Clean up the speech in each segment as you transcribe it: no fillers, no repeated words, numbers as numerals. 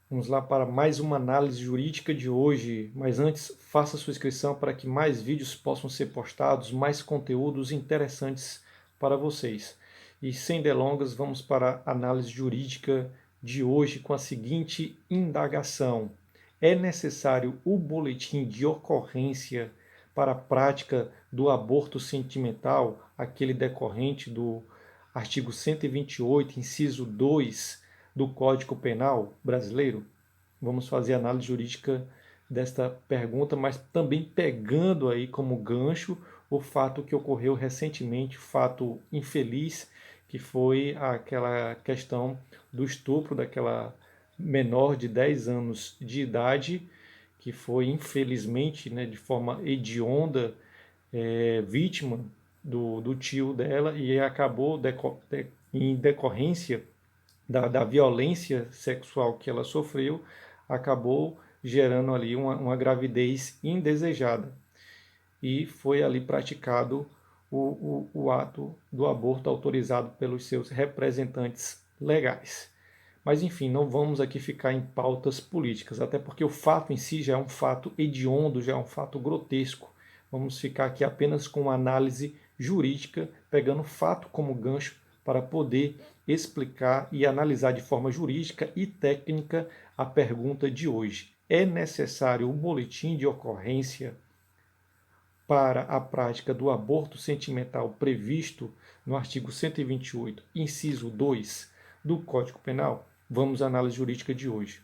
Vamos lá para mais uma análise jurídica de hoje, mas antes faça sua inscrição para que mais vídeos possam ser postados, mais conteúdos interessantes para vocês. E sem delongas, vamos para a análise jurídica de hoje com a seguinte indagação: é necessário o boletim de ocorrência para a prática do aborto sentimental, aquele decorrente do artigo 128, inciso 2 do Código Penal brasileiro? Vamos fazer a análise jurídica desta pergunta, mas também pegando aí como gancho o fato que ocorreu recentemente, fato infeliz, que foi aquela questão do estupro daquela menor de 10 anos de idade, que foi infelizmente, né, de forma hedionda, vítima do tio dela e acabou em decorrência da violência sexual que ela sofreu, acabou gerando ali uma gravidez indesejada. E foi ali praticado o ato do aborto autorizado pelos seus representantes legais. Mas enfim, não vamos aqui ficar em pautas políticas, até porque o fato em si já é um fato hediondo, já é um fato grotesco. Vamos ficar aqui apenas com uma análise jurídica, pegando o fato como gancho para poder explicar e analisar de forma jurídica e técnica a pergunta de hoje. É necessário o boletim de ocorrência para a prática do aborto sentimental previsto no artigo 128, inciso 2 do Código Penal? Vamos à análise jurídica de hoje.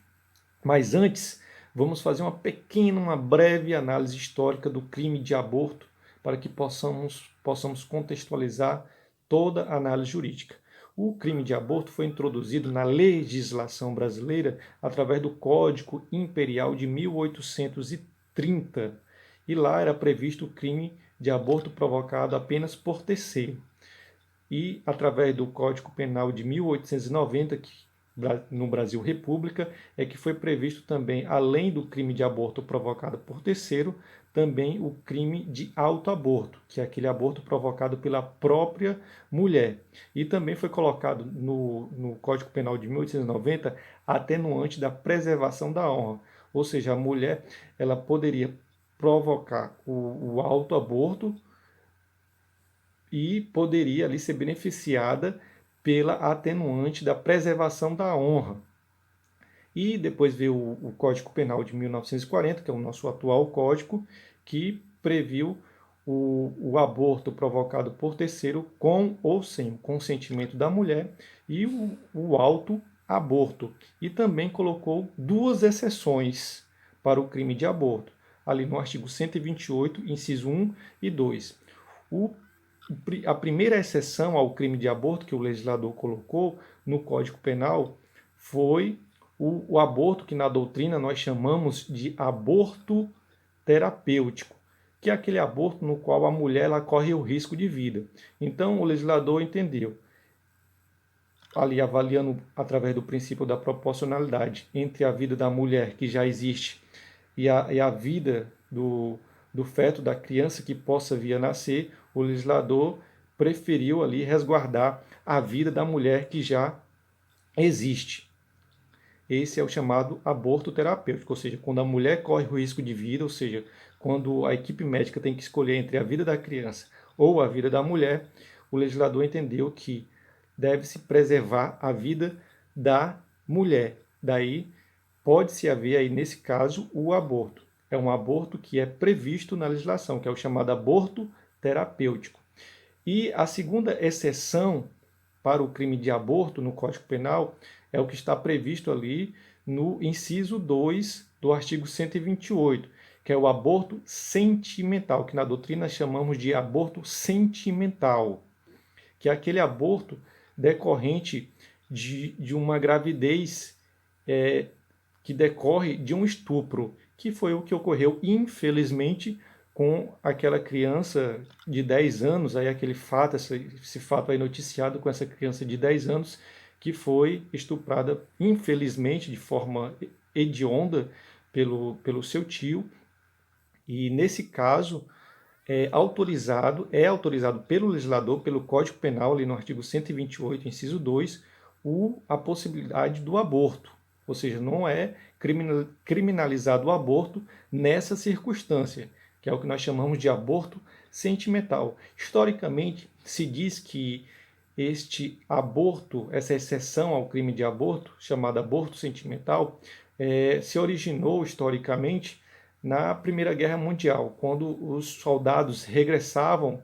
Mas antes, vamos fazer uma breve análise histórica do crime de aborto para que possamos contextualizar toda a análise jurídica. O crime de aborto foi introduzido na legislação brasileira através do Código Imperial de 1830, e lá era previsto o crime de aborto provocado apenas por terceiro. E através do Código Penal de 1890, que no Brasil República, é que foi previsto também, além do crime de aborto provocado por terceiro, também o crime de autoaborto, que é aquele aborto provocado pela própria mulher. E também foi colocado no Código Penal de 1890 a atenuante da preservação da honra, ou seja, a mulher ela poderia provocar o autoaborto e poderia ali ser beneficiada pela atenuante da preservação da honra. E depois veio o Código Penal de 1940, que é o nosso atual código, que previu o aborto provocado por terceiro com ou sem o consentimento da mulher e o autoaborto. E também colocou duas exceções para o crime de aborto, ali no artigo 128, inciso 1 e 2. A primeira exceção ao crime de aborto que o legislador colocou no Código Penal foi o aborto que na doutrina nós chamamos de aborto terapêutico, que é aquele aborto no qual a mulher ela corre o risco de vida. Então o legislador entendeu, ali avaliando através do princípio da proporcionalidade entre a vida da mulher que já existe e a vida do feto, da criança que possa vir a nascer, o legislador preferiu ali resguardar a vida da mulher que já existe. Esse é o chamado aborto terapêutico, ou seja, quando a mulher corre o risco de vida, ou seja, quando a equipe médica tem que escolher entre a vida da criança ou a vida da mulher, o legislador entendeu que deve-se preservar a vida da mulher. Daí pode-se haver aí, nesse caso, o aborto. É um aborto que é previsto na legislação, que é o chamado aborto terapêutico. E a segunda exceção para o crime de aborto no Código Penal é o que está previsto ali no inciso 2 do artigo 128, que é o aborto sentimental, que na doutrina chamamos de aborto sentimental, que é aquele aborto decorrente de uma gravidez que decorre de um estupro, que foi o que ocorreu, infelizmente, com aquela criança de 10 anos, aí aquele fato, esse fato aí noticiado com essa criança de 10 anos, que foi estuprada, infelizmente, de forma hedionda pelo seu tio. E nesse caso, é autorizado pelo legislador, pelo Código Penal, ali no artigo 128, inciso 2, a possibilidade do aborto. ou seja, não é criminalizado o aborto nessa circunstância, que é o que nós chamamos de aborto sentimental. Historicamente, se diz que este aborto, essa exceção ao crime de aborto, chamado aborto sentimental, se originou historicamente na Primeira Guerra Mundial, quando os soldados regressavam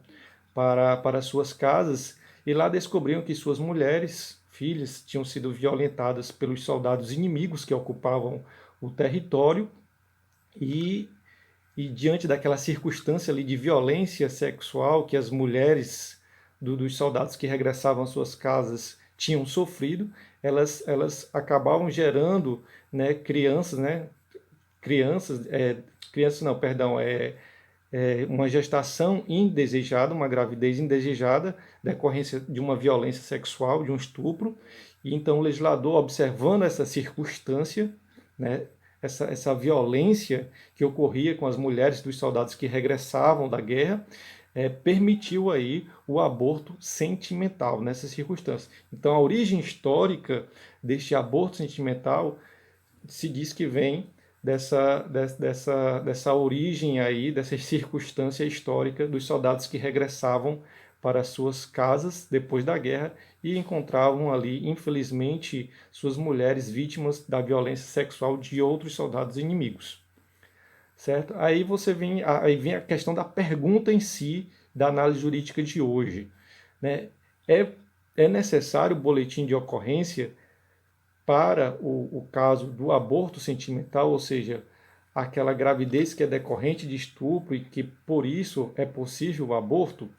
para suas casas e lá descobriam que suas mulheres, filhas, tinham sido violentadas pelos soldados inimigos que ocupavam o território e, e diante daquela circunstância ali de violência sexual que as mulheres dos soldados que regressavam às suas casas tinham sofrido, elas acabavam gerando, né, crianças, crianças não, perdão, uma gestação indesejada, uma gravidez indesejada, decorrência de uma violência sexual, de um estupro. E então o legislador, observando essa circunstância, né, essa violência que ocorria com as mulheres dos soldados que regressavam da guerra, permitiu aí o aborto sentimental nessa circunstância. Então a origem histórica deste aborto sentimental se diz que vem dessa origem aí, dessa circunstância histórica dos soldados que regressavam para suas casas depois da guerra e encontravam ali, infelizmente, suas mulheres vítimas da violência sexual de outros soldados inimigos. Certo? Aí vem a questão da pergunta em si da análise jurídica de hoje. Né? É, é necessário o boletim de ocorrência para o caso do aborto sentimental, ou seja, aquela gravidez que é decorrente de estupro e que por isso é possível o aborto?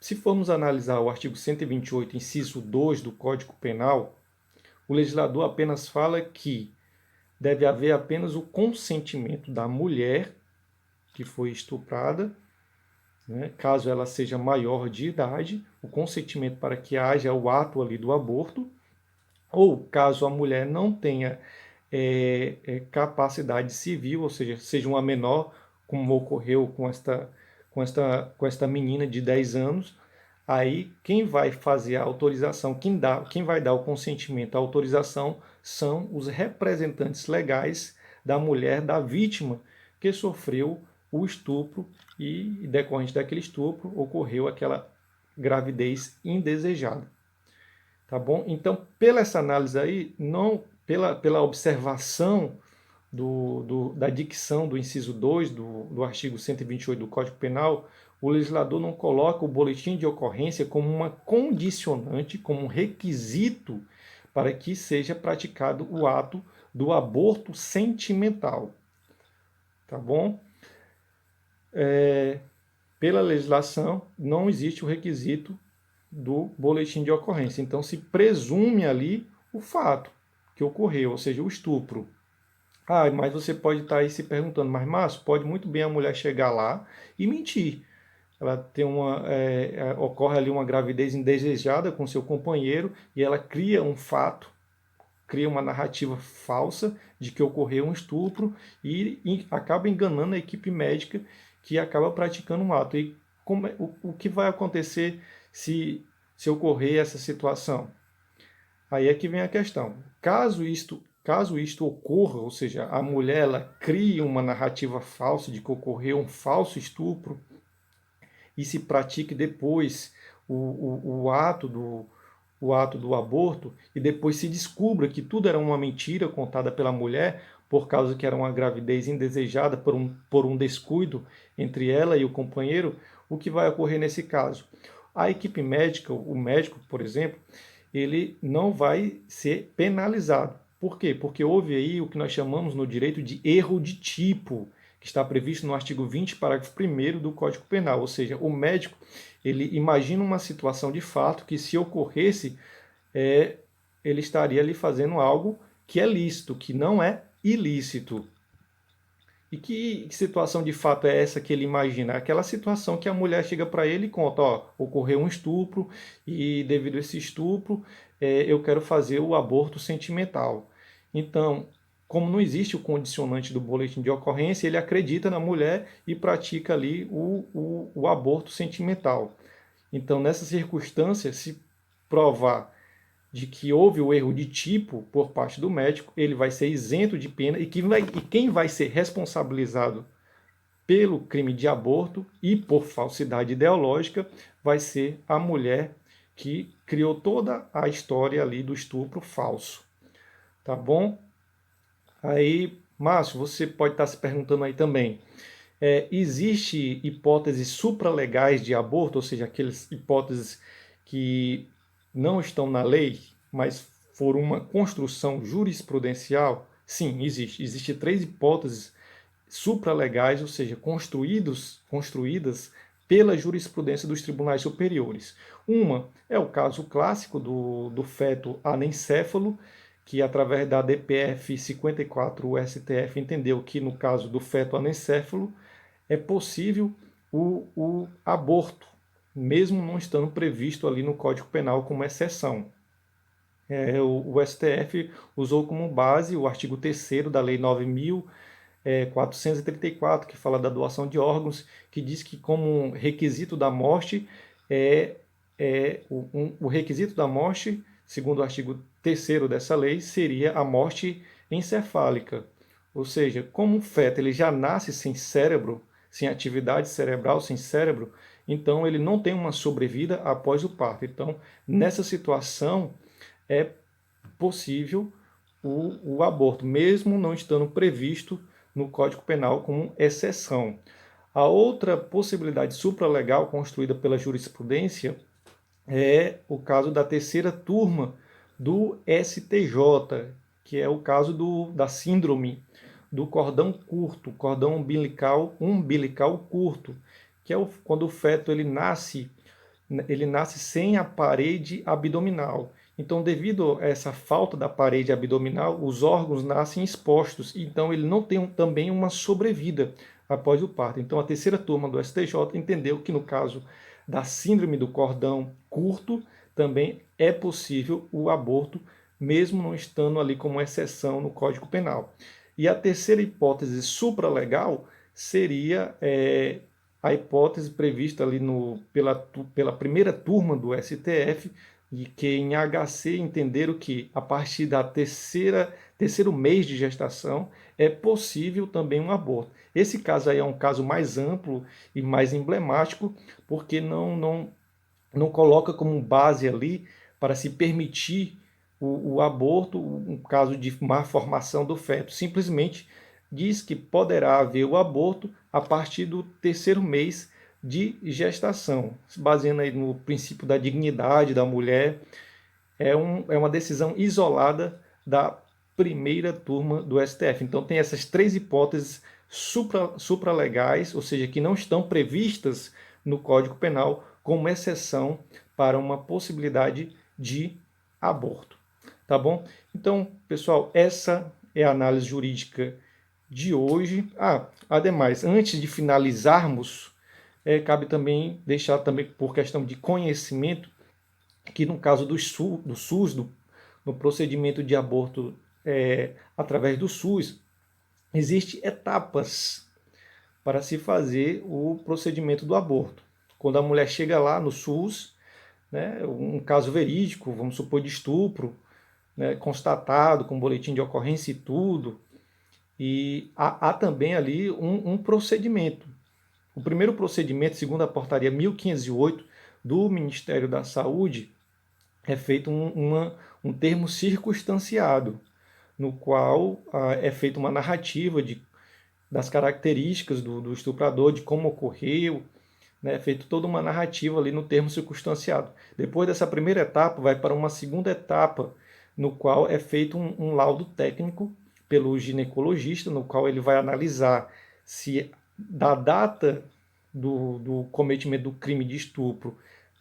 Se formos analisar o artigo 128, inciso 2 do Código Penal, o legislador apenas fala que deve haver apenas o consentimento da mulher que foi estuprada, né, caso ela seja maior de idade, o consentimento para que haja o ato ali do aborto, ou caso a mulher não tenha capacidade civil, ou seja uma menor, como ocorreu com esta menina de 10 anos, aí quem vai fazer a autorização, quem vai dar o consentimento, a autorização, são os representantes legais da mulher, da vítima, que sofreu o estupro e, decorrente daquele estupro, ocorreu aquela gravidez indesejada. Tá bom? Então, pela essa análise aí, não pela observação da dicção do inciso 2 do artigo 128 do Código Penal, o legislador não coloca o boletim de ocorrência como uma condicionante, como um requisito para que seja praticado o ato do aborto sentimental. Tá bom? Pela legislação, não existe o requisito do boletim de ocorrência. Então, se presume ali o fato que ocorreu, ou seja, o estupro. Mas você pode estar aí se perguntando, mas Márcio, pode muito bem a mulher chegar lá e mentir. Ela tem ocorre ali uma gravidez indesejada com seu companheiro e ela cria um fato, cria uma narrativa falsa de que ocorreu um estupro e acaba enganando a equipe médica que acaba praticando um ato. E o que vai acontecer se ocorrer essa situação? Aí é que vem a questão. Caso isto ocorra, ou seja, a mulher ela cria uma narrativa falsa de que ocorreu um falso estupro e se pratique depois o ato do aborto e depois se descubra que tudo era uma mentira contada pela mulher por causa que era uma gravidez indesejada por um descuido entre ela e o companheiro, o que vai ocorrer nesse caso? A equipe médica, o médico, por exemplo, ele não vai ser penalizado. Por quê? Porque houve aí o que nós chamamos no direito de erro de tipo, que está previsto no artigo 20, parágrafo 1º do Código Penal. Ou seja, o médico ele imagina uma situação de fato que, se ocorresse, ele estaria ali fazendo algo que é lícito, que não é ilícito. E que situação de fato é essa que ele imagina? Aquela situação que a mulher chega para ele e conta, ocorreu um estupro e devido a esse estupro eu quero fazer o aborto sentimental. Então, como não existe o condicionante do boletim de ocorrência, ele acredita na mulher e pratica ali o aborto sentimental. Então, nessa circunstância, se provar de que houve o erro de tipo por parte do médico, ele vai ser isento de pena e quem vai ser responsabilizado pelo crime de aborto e por falsidade ideológica vai ser a mulher que criou toda a história ali do estupro falso. Tá bom? Aí, Márcio, você pode estar se perguntando aí também, existe hipóteses supralegais de aborto, ou seja, aquelas hipóteses que não estão na lei, mas foram uma construção jurisprudencial? Sim, existe. Existem três hipóteses supralegais, ou seja, construídas pela jurisprudência dos tribunais superiores. Uma é o caso clássico do feto anencéfalo, que através da DPF 54 o STF entendeu que no caso do feto anencéfalo é possível o aborto, mesmo não estando previsto ali no Código Penal como exceção. O STF usou como base o artigo 3º da Lei 9.434, que fala da doação de órgãos, que diz que como requisito da morte o requisito da morte, segundo o artigo 3º dessa lei, seria a morte encefálica. Ou seja, como o feto ele já nasce sem cérebro, sem atividade cerebral, sem cérebro, então ele não tem uma sobrevida após o parto. Então, nessa situação, é possível o aborto, mesmo não estando previsto no Código Penal como exceção. A outra possibilidade supralegal construída pela jurisprudência é o caso da terceira turma do STJ, que é o caso da síndrome do cordão curto, cordão umbilical curto, que é quando o feto ele nasce sem a parede abdominal. Então, devido a essa falta da parede abdominal, os órgãos nascem expostos, então ele não tem também uma sobrevida após o parto. Então, a terceira turma do STJ entendeu que no caso da síndrome do cordão curto, também é possível o aborto, mesmo não estando ali como exceção no Código Penal. E a terceira hipótese supralegal seria a hipótese prevista ali pela primeira turma do STF, de que em HC entenderam que a partir da terceiro mês de gestação é possível também um aborto. Esse caso aí é um caso mais amplo e mais emblemático, porque não coloca como base ali para se permitir o aborto, um caso de má formação do feto. Simplesmente diz que poderá haver o aborto a partir do terceiro mês de gestação, se baseando aí no princípio da dignidade da mulher. É uma decisão isolada da primeira turma do STF. Então tem essas três hipóteses supralegais, ou seja, que não estão previstas no Código Penal como exceção para uma possibilidade de aborto. Tá bom? Então, pessoal, essa é a análise jurídica de hoje. Ademais, antes de finalizarmos, cabe também deixar também por questão de conhecimento que no caso do SUS, no procedimento de aborto através do SUS, existem etapas para se fazer o procedimento do aborto. Quando a mulher chega lá no SUS, né, um caso verídico, vamos supor de estupro, né, constatado com boletim de ocorrência e tudo, e há também ali um procedimento. O primeiro procedimento, segundo a portaria 1508 do Ministério da Saúde, é feito um termo circunstanciado, no qual é feita uma narrativa das características do estuprador, de como ocorreu, né, é feito toda uma narrativa ali no termo circunstanciado. Depois dessa primeira etapa, vai para uma segunda etapa, no qual é feito um laudo técnico pelo ginecologista, no qual ele vai analisar se da data do cometimento do crime de estupro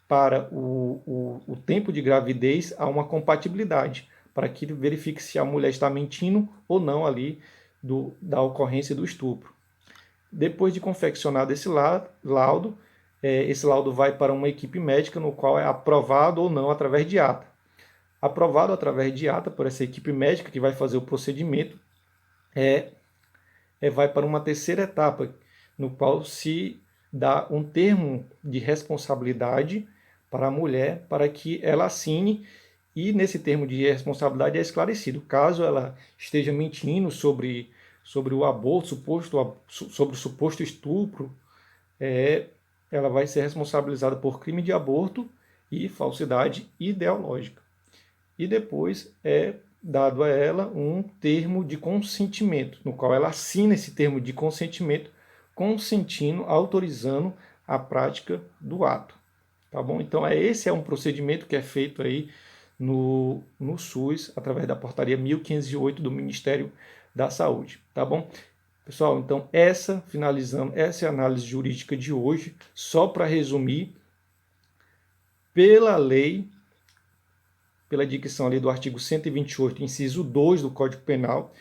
para o tempo de gravidez há uma compatibilidade, para que ele verifique se a mulher está mentindo ou não ali da ocorrência do estupro. Depois de confeccionado esse laudo, esse laudo vai para uma equipe médica, no qual é aprovado ou não através de ata. Aprovado através de ata por essa equipe médica que vai fazer o procedimento, vai para uma terceira etapa, no qual se dá um termo de responsabilidade para a mulher, para que ela assine E nesse termo de responsabilidade é esclarecido, caso ela esteja mentindo sobre o aborto, sobre o suposto estupro, ela vai ser responsabilizada por crime de aborto e falsidade ideológica. E depois é dado a ela um termo de consentimento, no qual ela assina esse termo de consentimento, consentindo, autorizando a prática do ato. Tá bom? Então, esse é um procedimento que é feito aí no SUS, através da portaria 1508 do Ministério da Saúde. Tá bom? Pessoal, então finalizando, essa é a análise jurídica de hoje. Só para resumir, pela lei, pela dicção ali do artigo 128, inciso 2 do Código Penal,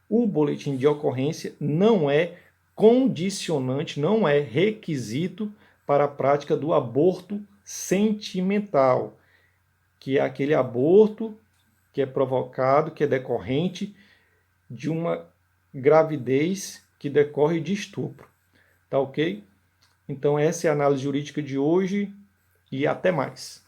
o boletim de ocorrência não é condicionante, não é requisito para a prática do aborto sentimental, que é aquele aborto que é provocado, que é decorrente de uma gravidez que decorre de estupro. Tá ok? Então essa é a análise jurídica de hoje e até mais.